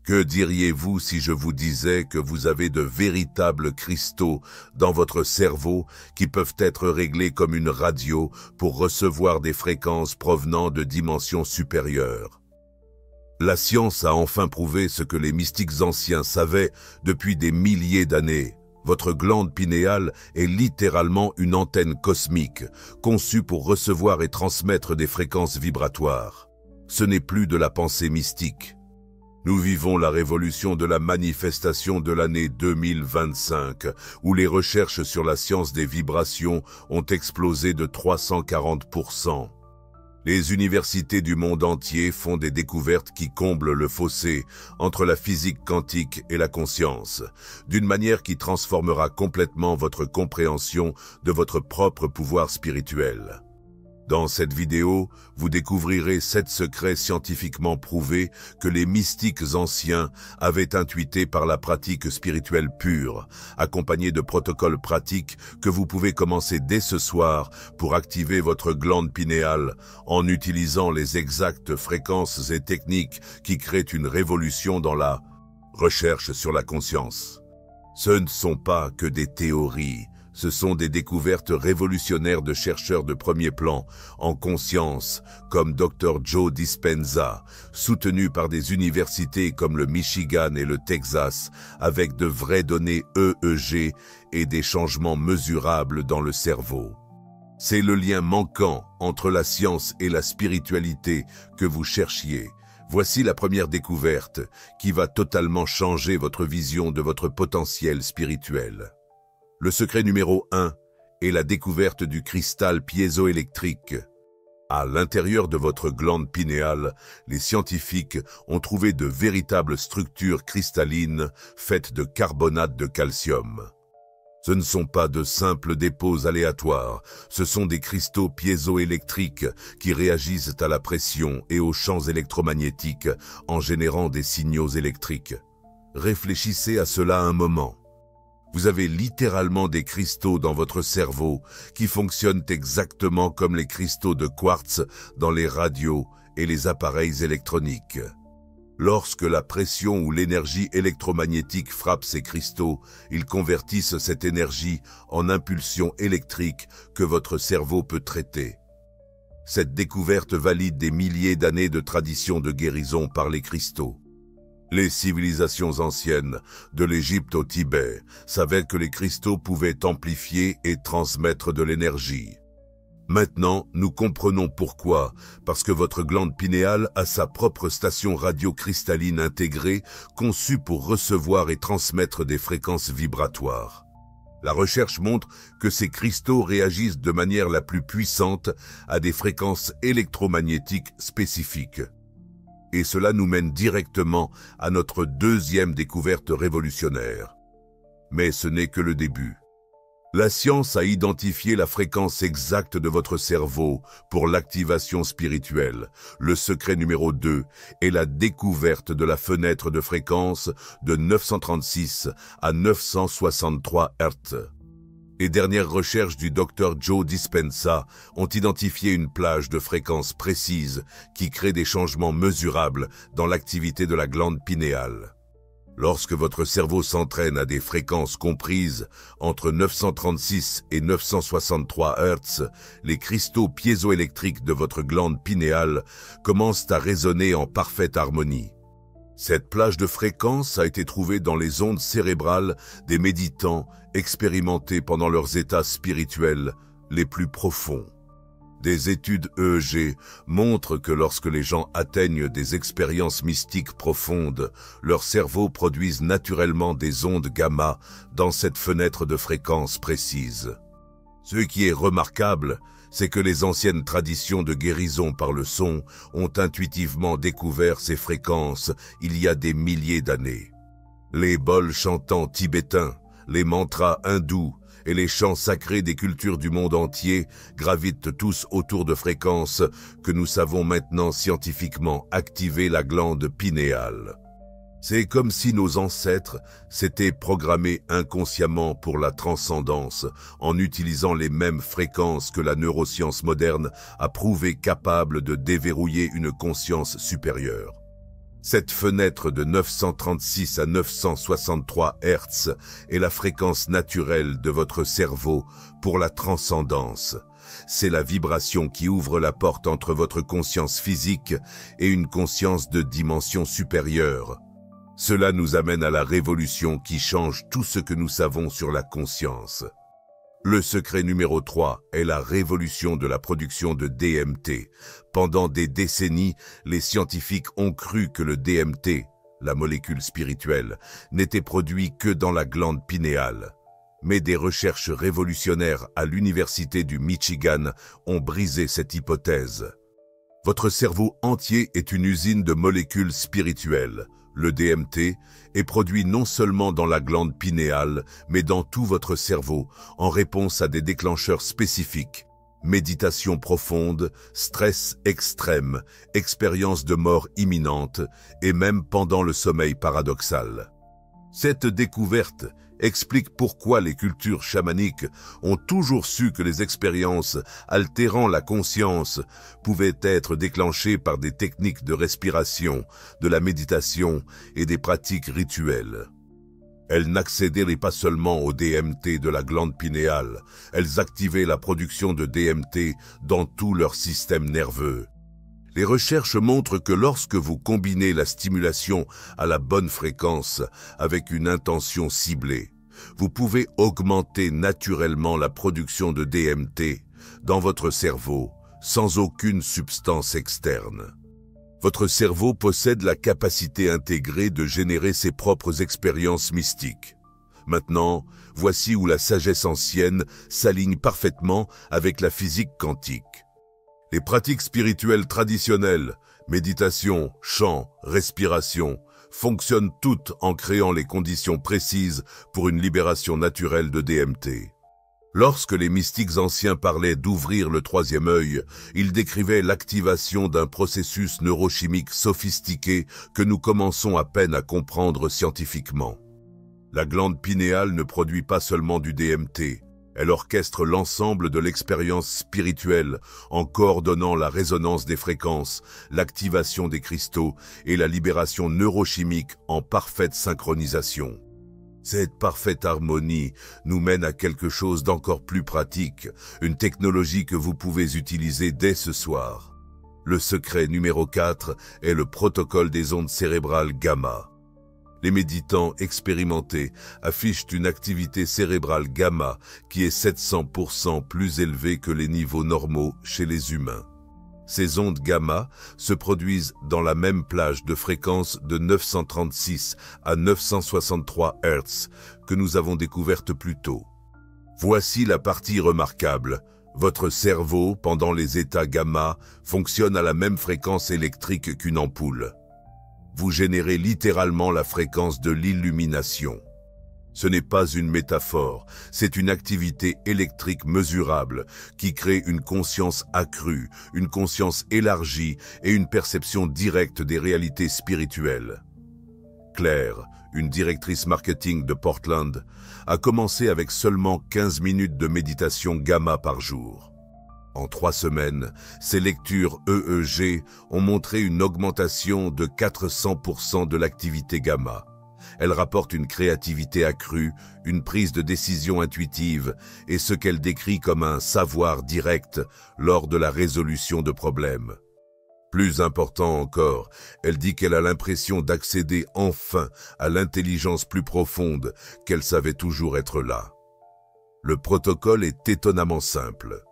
Que diriez-vous si je vous disais que vous avez de véritables cristaux dans votre cerveau qui peuvent être réglés comme une radio pour recevoir des fréquences provenant de dimensions supérieures? La science a enfin prouvé ce que les mystiques anciens savaient depuis des milliers d'années. Votre glande pinéale est littéralement une antenne cosmique, conçue pour recevoir et transmettre des fréquences vibratoires. Ce n'est plus de la pensée mystique. Nous vivons la révolution de la manifestation de l'année 2025, où les recherches sur la science des vibrations ont explosé de 340%. Les universités du monde entier font des découvertes qui comblent le fossé entre la physique quantique et la conscience, d'une manière qui transformera complètement votre compréhension de votre propre pouvoir spirituel. Dans cette vidéo, vous découvrirez 7 secrets scientifiquement prouvés que les mystiques anciens avaient intuités par la pratique spirituelle pure, accompagnés de protocoles pratiques que vous pouvez commencer dès ce soir pour activer votre glande pinéale en utilisant les exactes fréquences et techniques qui créent une révolution dans la recherche sur la conscience. Ce ne sont pas que des théories. Ce sont des découvertes révolutionnaires de chercheurs de premier plan en conscience, comme Dr. Joe Dispenza, soutenus par des universités comme le Michigan et le Texas, avec de vraies données EEG et des changements mesurables dans le cerveau. C'est le lien manquant entre la science et la spiritualité que vous cherchiez. Voici la première découverte qui va totalement changer votre vision de votre potentiel spirituel. Le secret numéro 1 est la découverte du cristal piézoélectrique. À l'intérieur de votre glande pinéale, les scientifiques ont trouvé de véritables structures cristallines faites de carbonate de calcium. Ce ne sont pas de simples dépôts aléatoires, ce sont des cristaux piézoélectriques qui réagissent à la pression et aux champs électromagnétiques en générant des signaux électriques. Réfléchissez à cela un moment. Vous avez littéralement des cristaux dans votre cerveau qui fonctionnent exactement comme les cristaux de quartz dans les radios et les appareils électroniques. Lorsque la pression ou l'énergie électromagnétique frappe ces cristaux, ils convertissent cette énergie en impulsion électrique que votre cerveau peut traiter. Cette découverte valide des milliers d'années de tradition de guérison par les cristaux. Les civilisations anciennes, de l'Égypte au Tibet, savaient que les cristaux pouvaient amplifier et transmettre de l'énergie. Maintenant, nous comprenons pourquoi, parce que votre glande pinéale a sa propre station radio-cristalline intégrée, conçue pour recevoir et transmettre des fréquences vibratoires. La recherche montre que ces cristaux réagissent de manière la plus puissante à des fréquences électromagnétiques spécifiques. Et cela nous mène directement à notre deuxième découverte révolutionnaire. Mais ce n'est que le début. La science a identifié la fréquence exacte de votre cerveau pour l'activation spirituelle. Le secret numéro 2 est la découverte de la fenêtre de fréquence de 936 à 963 Hz. Les dernières recherches du Dr. Joe Dispenza ont identifié une plage de fréquences précises qui crée des changements mesurables dans l'activité de la glande pinéale. Lorsque votre cerveau s'entraîne à des fréquences comprises entre 936 et 963 Hz, les cristaux piézoélectriques de votre glande pinéale commencent à résonner en parfaite harmonie. Cette plage de fréquences a été trouvée dans les ondes cérébrales des méditants expérimentés pendant leurs états spirituels les plus profonds. Des études EEG montrent que lorsque les gens atteignent des expériences mystiques profondes, leurs cerveaux produisent naturellement des ondes gamma dans cette fenêtre de fréquences précise. Ce qui est remarquable, c'est que les anciennes traditions de guérison par le son ont intuitivement découvert ces fréquences il y a des milliers d'années. Les bols chantants tibétains, les mantras hindous et les chants sacrés des cultures du monde entier gravitent tous autour de fréquences que nous savons maintenant scientifiquement activer la glande pinéale. C'est comme si nos ancêtres s'étaient programmés inconsciemment pour la transcendance en utilisant les mêmes fréquences que la neuroscience moderne a prouvé capable de déverrouiller une conscience supérieure. Cette fenêtre de 936 à 963 Hz est la fréquence naturelle de votre cerveau pour la transcendance. C'est la vibration qui ouvre la porte entre votre conscience physique et une conscience de dimension supérieure. Cela nous amène à la révolution qui change tout ce que nous savons sur la conscience. Le secret numéro 3 est la révolution de la production de DMT. Pendant des décennies, les scientifiques ont cru que le DMT, la molécule spirituelle, n'était produit que dans la glande pinéale. Mais des recherches révolutionnaires à l'Université du Michigan ont brisé cette hypothèse. Votre cerveau entier est une usine de molécules spirituelles. Le DMT est produit non seulement dans la glande pinéale, mais dans tout votre cerveau, en réponse à des déclencheurs spécifiques. Méditation profonde, stress extrême, expérience de mort imminente, et même pendant le sommeil paradoxal. Cette découverte explique pourquoi les cultures chamaniques ont toujours su que les expériences altérant la conscience pouvaient être déclenchées par des techniques de respiration, de la méditation et des pratiques rituelles. Elles n'accédaient pas seulement au DMT de la glande pinéale, elles activaient la production de DMT dans tout leur système nerveux. Les recherches montrent que lorsque vous combinez la stimulation à la bonne fréquence avec une intention ciblée, vous pouvez augmenter naturellement la production de DMT dans votre cerveau sans aucune substance externe. Votre cerveau possède la capacité intégrée de générer ses propres expériences mystiques. Maintenant, voici où la sagesse ancienne s'aligne parfaitement avec la physique quantique. Les pratiques spirituelles traditionnelles, méditation, chant, respiration, fonctionnent toutes en créant les conditions précises pour une libération naturelle de DMT. Lorsque les mystiques anciens parlaient d'ouvrir le troisième œil, ils décrivaient l'activation d'un processus neurochimique sophistiqué que nous commençons à peine à comprendre scientifiquement. La glande pinéale ne produit pas seulement du DMT, elle orchestre l'ensemble de l'expérience spirituelle en coordonnant la résonance des fréquences, l'activation des cristaux et la libération neurochimique en parfaite synchronisation. Cette parfaite harmonie nous mène à quelque chose d'encore plus pratique, une technologie que vous pouvez utiliser dès ce soir. Le secret numéro 4 est le protocole des ondes cérébrales gamma. Les méditants expérimentés affichent une activité cérébrale gamma qui est 700% plus élevée que les niveaux normaux chez les humains. Ces ondes gamma se produisent dans la même plage de fréquence de 936 à 963 Hz que nous avons découverte plus tôt. Voici la partie remarquable. Votre cerveau, pendant les états gamma, fonctionne à la même fréquence électrique qu'une ampoule. Vous générez littéralement la fréquence de l'illumination. Ce n'est pas une métaphore, c'est une activité électrique mesurable qui crée une conscience accrue, une conscience élargie et une perception directe des réalités spirituelles. Claire, une directrice marketing de Portland, a commencé avec seulement 15 minutes de méditation gamma par jour. En 3 semaines, ses lectures EEG ont montré une augmentation de 400% de l'activité gamma. Elle rapporte une créativité accrue, une prise de décision intuitive et ce qu'elle décrit comme un savoir direct lors de la résolution de problèmes. Plus important encore, elle dit qu'elle a l'impression d'accéder enfin à l'intelligence plus profonde qu'elle savait toujours être là. Le protocole est étonnamment simple.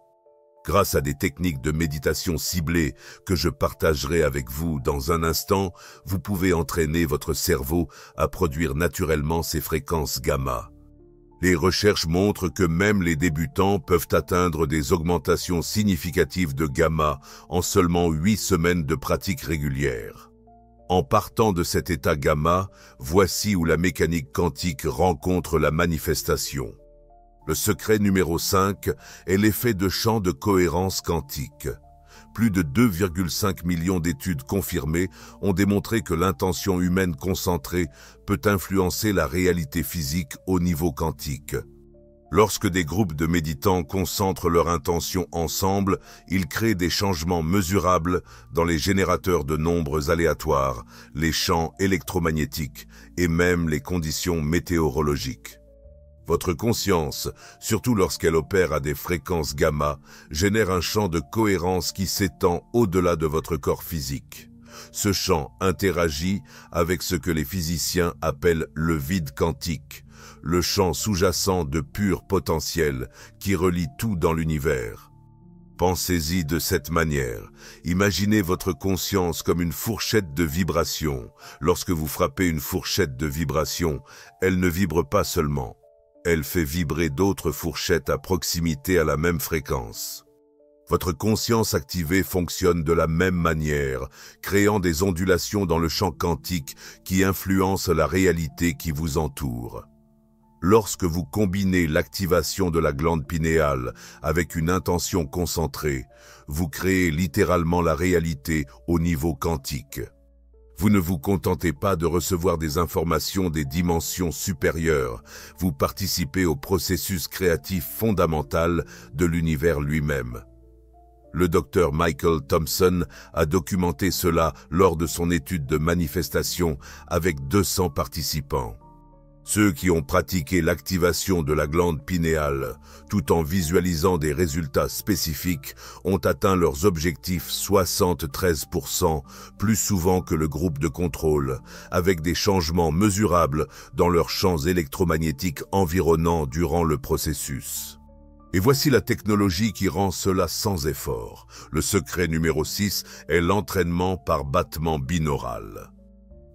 Grâce à des techniques de méditation ciblées que je partagerai avec vous dans un instant, vous pouvez entraîner votre cerveau à produire naturellement ces fréquences gamma. Les recherches montrent que même les débutants peuvent atteindre des augmentations significatives de gamma en seulement 8 semaines de pratique régulière. En partant de cet état gamma, voici où la mécanique quantique rencontre la manifestation. Le secret numéro 5 est l'effet de champ de cohérence quantique. Plus de 2,5 millions d'études confirmées ont démontré que l'intention humaine concentrée peut influencer la réalité physique au niveau quantique. Lorsque des groupes de méditants concentrent leur intention ensemble, ils créent des changements mesurables dans les générateurs de nombres aléatoires, les champs électromagnétiques et même les conditions météorologiques. Votre conscience, surtout lorsqu'elle opère à des fréquences gamma, génère un champ de cohérence qui s'étend au-delà de votre corps physique. Ce champ interagit avec ce que les physiciens appellent le vide quantique, le champ sous-jacent de pur potentiel qui relie tout dans l'univers. Pensez-y de cette manière. Imaginez votre conscience comme une fourchette de vibration. Lorsque vous frappez une fourchette de vibration, elle ne vibre pas seulement. Elle fait vibrer d'autres fourchettes à proximité à la même fréquence. Votre conscience activée fonctionne de la même manière, créant des ondulations dans le champ quantique qui influencent la réalité qui vous entoure. Lorsque vous combinez l'activation de la glande pinéale avec une intention concentrée, vous créez littéralement la réalité au niveau quantique. Vous ne vous contentez pas de recevoir des informations des dimensions supérieures, vous participez au processus créatif fondamental de l'univers lui-même. Le docteur Michael Thompson a documenté cela lors de son étude de manifestation avec 200 participants. Ceux qui ont pratiqué l'activation de la glande pinéale, tout en visualisant des résultats spécifiques, ont atteint leurs objectifs 73% plus souvent que le groupe de contrôle, avec des changements mesurables dans leurs champs électromagnétiques environnants durant le processus. Et voici la technologie qui rend cela sans effort. Le secret numéro 6 est l'entraînement par battement binaural.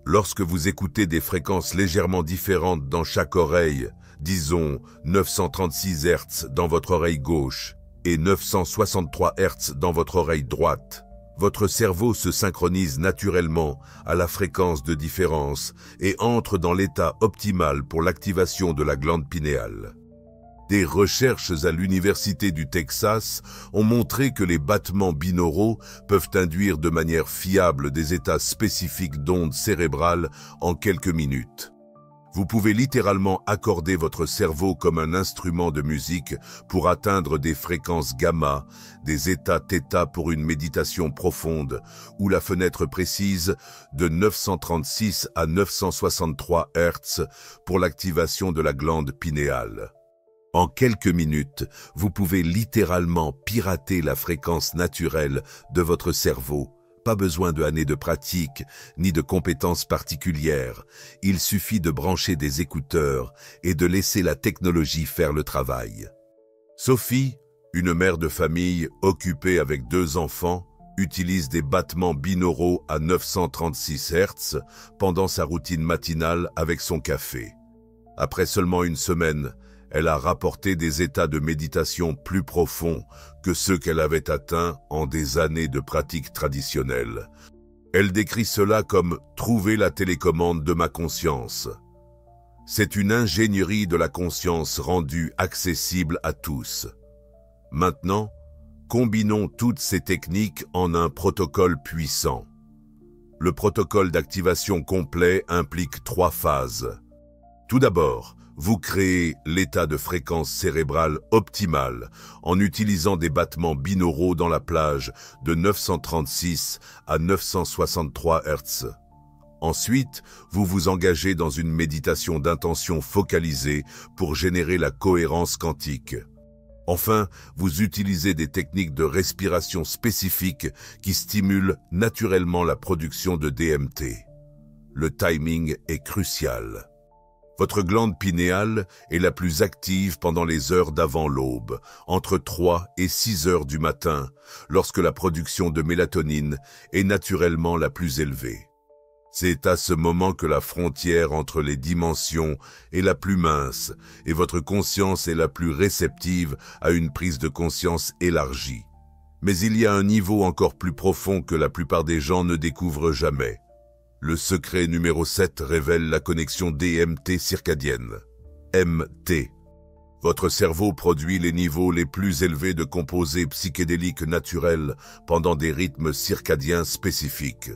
Lorsque vous écoutez des fréquences légèrement différentes dans chaque oreille, disons 936 Hz dans votre oreille gauche et 963 Hz dans votre oreille droite, votre cerveau se synchronise naturellement à la fréquence de différence et entre dans l'état optimal pour l'activation de la glande pinéale. Des recherches à l'Université du Texas ont montré que les battements binauraux peuvent induire de manière fiable des états spécifiques d'ondes cérébrales en quelques minutes. Vous pouvez littéralement accorder votre cerveau comme un instrument de musique pour atteindre des fréquences gamma, des états θ pour une méditation profonde, ou la fenêtre précise de 936 à 963 Hz pour l'activation de la glande pinéale. En quelques minutes, vous pouvez littéralement pirater la fréquence naturelle de votre cerveau. Pas besoin d'années de pratique, ni de compétences particulières. Il suffit de brancher des écouteurs et de laisser la technologie faire le travail. Sophie, une mère de famille occupée avec 2 enfants, utilise des battements binauraux à 936 Hz pendant sa routine matinale avec son café. Après seulement une semaine, elle a rapporté des états de méditation plus profonds que ceux qu'elle avait atteints en des années de pratique traditionnelle. Elle décrit cela comme « trouver la télécommande de ma conscience ». C'est une ingénierie de la conscience rendue accessible à tous. Maintenant, combinons toutes ces techniques en un protocole puissant. Le protocole d'activation complet implique 3 phases. Tout d'abord, vous créez l'état de fréquence cérébrale optimal en utilisant des battements binauraux dans la plage de 936 à 963 Hz. Ensuite, vous vous engagez dans une méditation d'intention focalisée pour générer la cohérence quantique. Enfin, vous utilisez des techniques de respiration spécifiques qui stimulent naturellement la production de DMT. Le timing est crucial. Votre glande pinéale est la plus active pendant les heures d'avant l'aube, entre 3 et 6 heures du matin, lorsque la production de mélatonine est naturellement la plus élevée. C'est à ce moment que la frontière entre les dimensions est la plus mince et votre conscience est la plus réceptive à une prise de conscience élargie. Mais il y a un niveau encore plus profond que la plupart des gens ne découvrent jamais. Le secret numéro 7 révèle la connexion DMT circadienne. MT. Votre cerveau produit les niveaux les plus élevés de composés psychédéliques naturels pendant des rythmes circadiens spécifiques.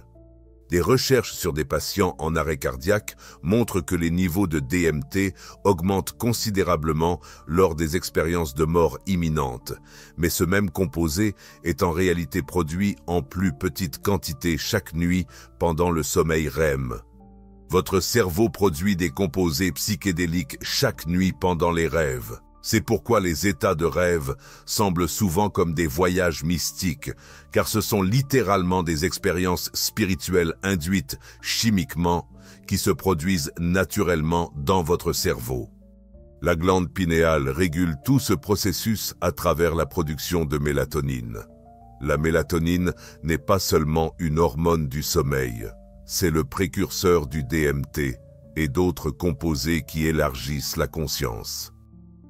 Des recherches sur des patients en arrêt cardiaque montrent que les niveaux de DMT augmentent considérablement lors des expériences de mort imminente, mais ce même composé est en réalité produit en plus petite quantité chaque nuit pendant le sommeil REM. Votre cerveau produit des composés psychédéliques chaque nuit pendant les rêves. C'est pourquoi les états de rêve semblent souvent comme des voyages mystiques, car ce sont littéralement des expériences spirituelles induites chimiquement qui se produisent naturellement dans votre cerveau. La glande pinéale régule tout ce processus à travers la production de mélatonine. La mélatonine n'est pas seulement une hormone du sommeil, c'est le précurseur du DMT et d'autres composés qui élargissent la conscience.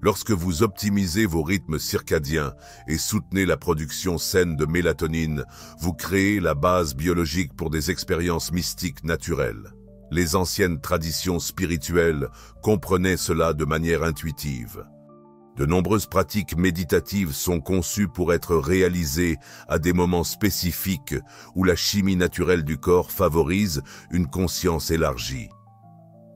Lorsque vous optimisez vos rythmes circadiens et soutenez la production saine de mélatonine, vous créez la base biologique pour des expériences mystiques naturelles. Les anciennes traditions spirituelles comprenaient cela de manière intuitive. De nombreuses pratiques méditatives sont conçues pour être réalisées à des moments spécifiques où la chimie naturelle du corps favorise une conscience élargie.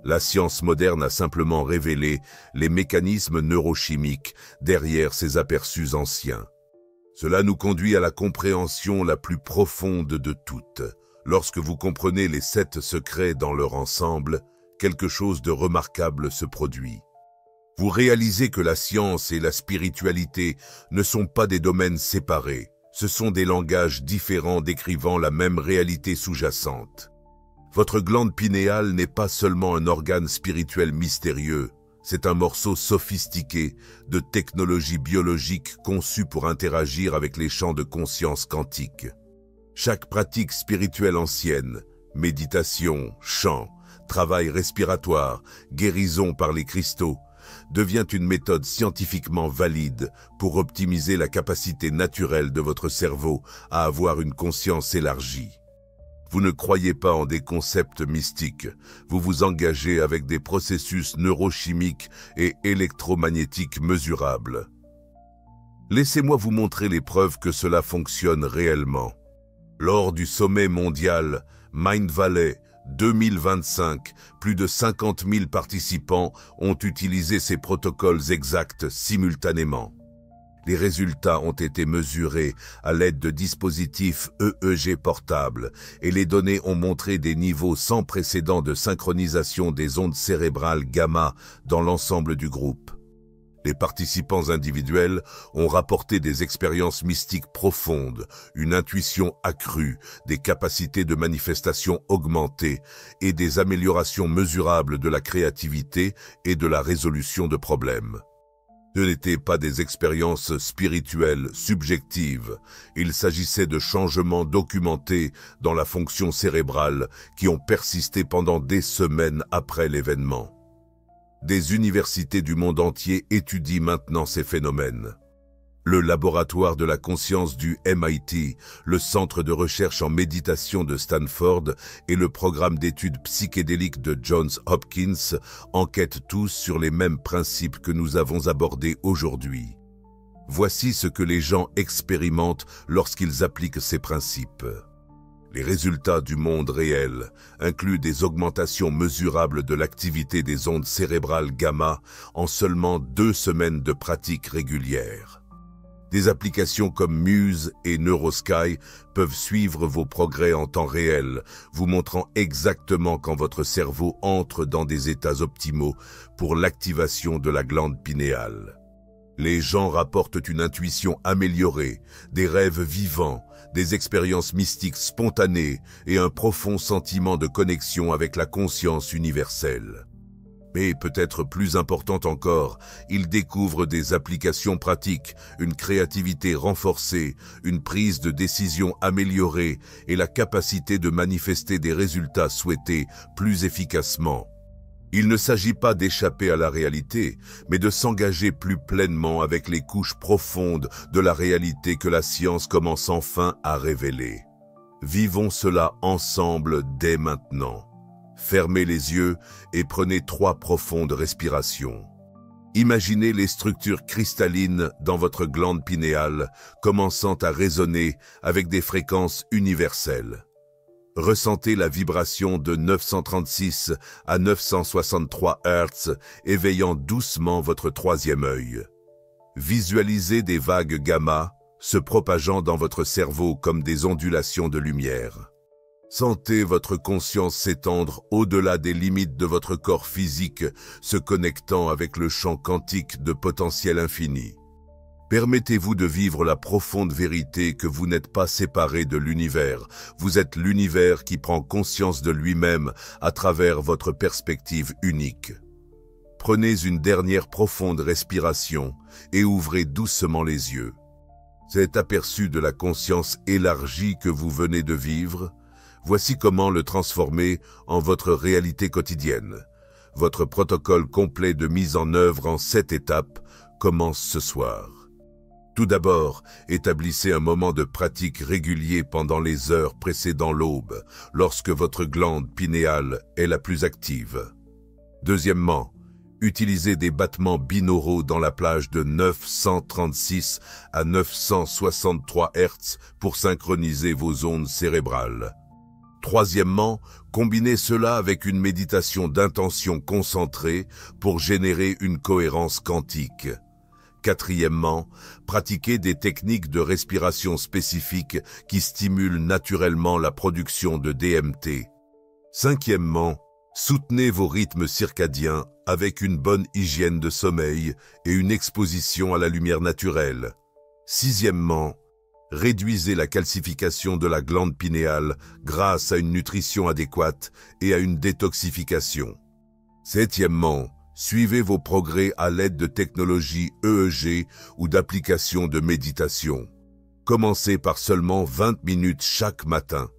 La science moderne a simplement révélé les mécanismes neurochimiques derrière ces aperçus anciens. Cela nous conduit à la compréhension la plus profonde de toutes. Lorsque vous comprenez les 7 secrets dans leur ensemble, quelque chose de remarquable se produit. Vous réalisez que la science et la spiritualité ne sont pas des domaines séparés. Ce sont des langages différents décrivant la même réalité sous-jacente. Votre glande pinéale n'est pas seulement un organe spirituel mystérieux, c'est un morceau sophistiqué de technologie biologique conçue pour interagir avec les champs de conscience quantique. Chaque pratique spirituelle ancienne, méditation, chant, travail respiratoire, guérison par les cristaux, devient une méthode scientifiquement valide pour optimiser la capacité naturelle de votre cerveau à avoir une conscience élargie. Vous ne croyez pas en des concepts mystiques, vous vous engagez avec des processus neurochimiques et électromagnétiques mesurables. Laissez-moi vous montrer les preuves que cela fonctionne réellement. Lors du sommet mondial Mind Valley 2025, plus de 50 000 participants ont utilisé ces protocoles exacts simultanément. Les résultats ont été mesurés à l'aide de dispositifs EEG portables et les données ont montré des niveaux sans précédent de synchronisation des ondes cérébrales gamma dans l'ensemble du groupe. Les participants individuels ont rapporté des expériences mystiques profondes, une intuition accrue, des capacités de manifestation augmentées et des améliorations mesurables de la créativité et de la résolution de problèmes. Ce n'étaient pas des expériences spirituelles subjectives, il s'agissait de changements documentés dans la fonction cérébrale qui ont persisté pendant des semaines après l'événement. Des universités du monde entier étudient maintenant ces phénomènes. Le laboratoire de la conscience du MIT, le centre de recherche en méditation de Stanford et le programme d'études psychédéliques de Johns Hopkins enquêtent tous sur les mêmes principes que nous avons abordés aujourd'hui. Voici ce que les gens expérimentent lorsqu'ils appliquent ces principes. Les résultats du monde réel incluent des augmentations mesurables de l'activité des ondes cérébrales gamma en seulement 2 semaines de pratique régulière. Des applications comme Muse et Neurosky peuvent suivre vos progrès en temps réel, vous montrant exactement quand votre cerveau entre dans des états optimaux pour l'activation de la glande pinéale. Les gens rapportent une intuition améliorée, des rêves vivants, des expériences mystiques spontanées et un profond sentiment de connexion avec la conscience universelle. Mais peut-être plus important encore, ils découvrent des applications pratiques, une créativité renforcée, une prise de décision améliorée et la capacité de manifester des résultats souhaités plus efficacement. Il ne s'agit pas d'échapper à la réalité, mais de s'engager plus pleinement avec les couches profondes de la réalité que la science commence enfin à révéler. Vivons cela ensemble dès maintenant. Fermez les yeux et prenez 3 profondes respirations. Imaginez les structures cristallines dans votre glande pinéale commençant à résonner avec des fréquences universelles. Ressentez la vibration de 936 à 963 Hz, éveillant doucement votre troisième œil. Visualisez des vagues gamma se propageant dans votre cerveau comme des ondulations de lumière. Sentez votre conscience s'étendre au-delà des limites de votre corps physique, se connectant avec le champ quantique de potentiel infini. Permettez-vous de vivre la profonde vérité que vous n'êtes pas séparé de l'univers. Vous êtes l'univers qui prend conscience de lui-même à travers votre perspective unique. Prenez une dernière profonde respiration et ouvrez doucement les yeux. Cet aperçu de la conscience élargie que vous venez de vivre, voici comment le transformer en votre réalité quotidienne. Votre protocole complet de mise en œuvre en 7 étapes commence ce soir. Tout d'abord, établissez un moment de pratique régulier pendant les heures précédant l'aube, lorsque votre glande pinéale est la plus active. Deuxièmement, utilisez des battements binauraux dans la plage de 936 à 963 Hz pour synchroniser vos ondes cérébrales. Troisièmement, combinez cela avec une méditation d'intention concentrée pour générer une cohérence quantique. Quatrièmement, pratiquez des techniques de respiration spécifiques qui stimulent naturellement la production de DMT. Cinquièmement, soutenez vos rythmes circadiens avec une bonne hygiène de sommeil et une exposition à la lumière naturelle. Sixièmement, réduisez la calcification de la glande pinéale grâce à une nutrition adéquate et à une détoxification. Septièmement, suivez vos progrès à l'aide de technologies EEG ou d'applications de méditation. Commencez par seulement 20 minutes chaque matin.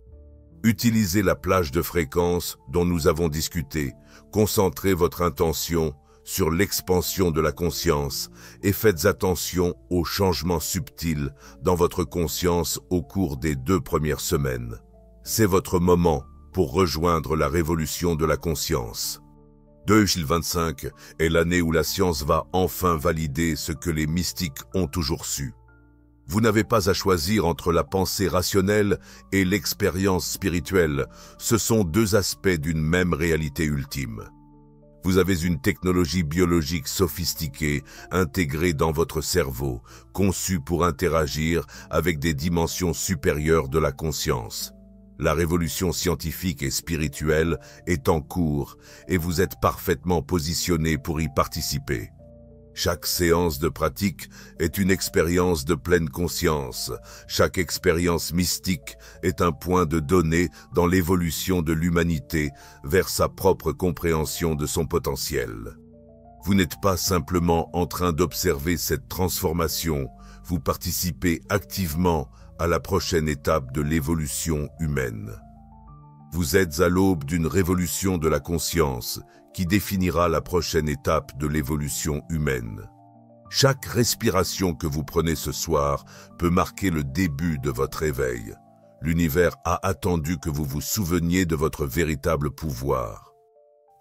Utilisez la plage de fréquences dont nous avons discuté. Concentrez votre intention sur l'expansion de la conscience et faites attention aux changements subtils dans votre conscience au cours des 2 premières semaines. C'est votre moment pour rejoindre la révolution de la conscience. 2025 est l'année où la science va enfin valider ce que les mystiques ont toujours su. Vous n'avez pas à choisir entre la pensée rationnelle et l'expérience spirituelle. Ce sont 2 aspects d'une même réalité ultime. Vous avez une technologie biologique sophistiquée intégrée dans votre cerveau, conçue pour interagir avec des dimensions supérieures de la conscience. La révolution scientifique et spirituelle est en cours et vous êtes parfaitement positionné pour y participer. Chaque séance de pratique est une expérience de pleine conscience. Chaque expérience mystique est un point de données dans l'évolution de l'humanité vers sa propre compréhension de son potentiel. Vous n'êtes pas simplement en train d'observer cette transformation, vous participez activement à la prochaine étape de l'évolution humaine. Vous êtes à l'aube d'une révolution de la conscience qui définira la prochaine étape de l'évolution humaine. Chaque respiration que vous prenez ce soir peut marquer le début de votre éveil. L'univers a attendu que vous vous souveniez de votre véritable pouvoir.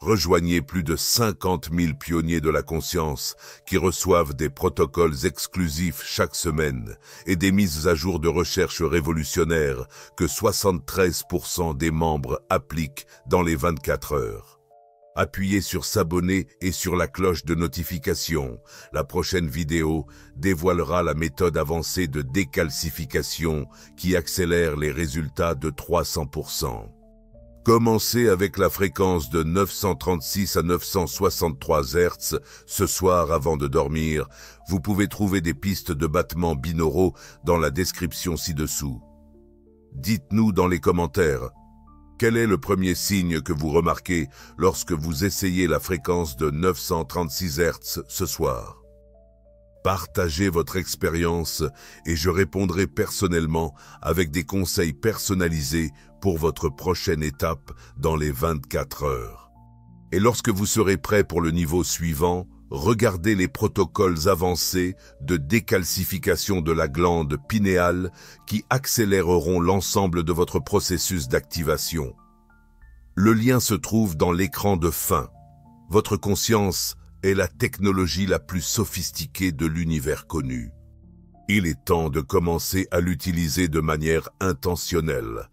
Rejoignez plus de 50 000 pionniers de la conscience qui reçoivent des protocoles exclusifs chaque semaine et des mises à jour de recherche révolutionnaires que 73% des membres appliquent dans les 24 heures. Appuyez sur s'abonner et sur la cloche de notification. La prochaine vidéo dévoilera la méthode avancée de décalcification qui accélère les résultats de 300%. Commencez avec la fréquence de 936 à 963 Hz ce soir avant de dormir. Vous pouvez trouver des pistes de battements binauraux dans la description ci-dessous. Dites-nous dans les commentaires, quel est le premier signe que vous remarquez lorsque vous essayez la fréquence de 936 Hz ce soir? Partagez votre expérience et je répondrai personnellement avec des conseils personnalisés pour votre prochaine étape dans les 24 heures. Et lorsque vous serez prêt pour le niveau suivant, regardez les protocoles avancés de décalcification de la glande pinéale qui accéléreront l'ensemble de votre processus d'activation. Le lien se trouve dans l'écran de fin. Votre conscience est la technologie la plus sophistiquée de l'univers connu. Il est temps de commencer à l'utiliser de manière intentionnelle.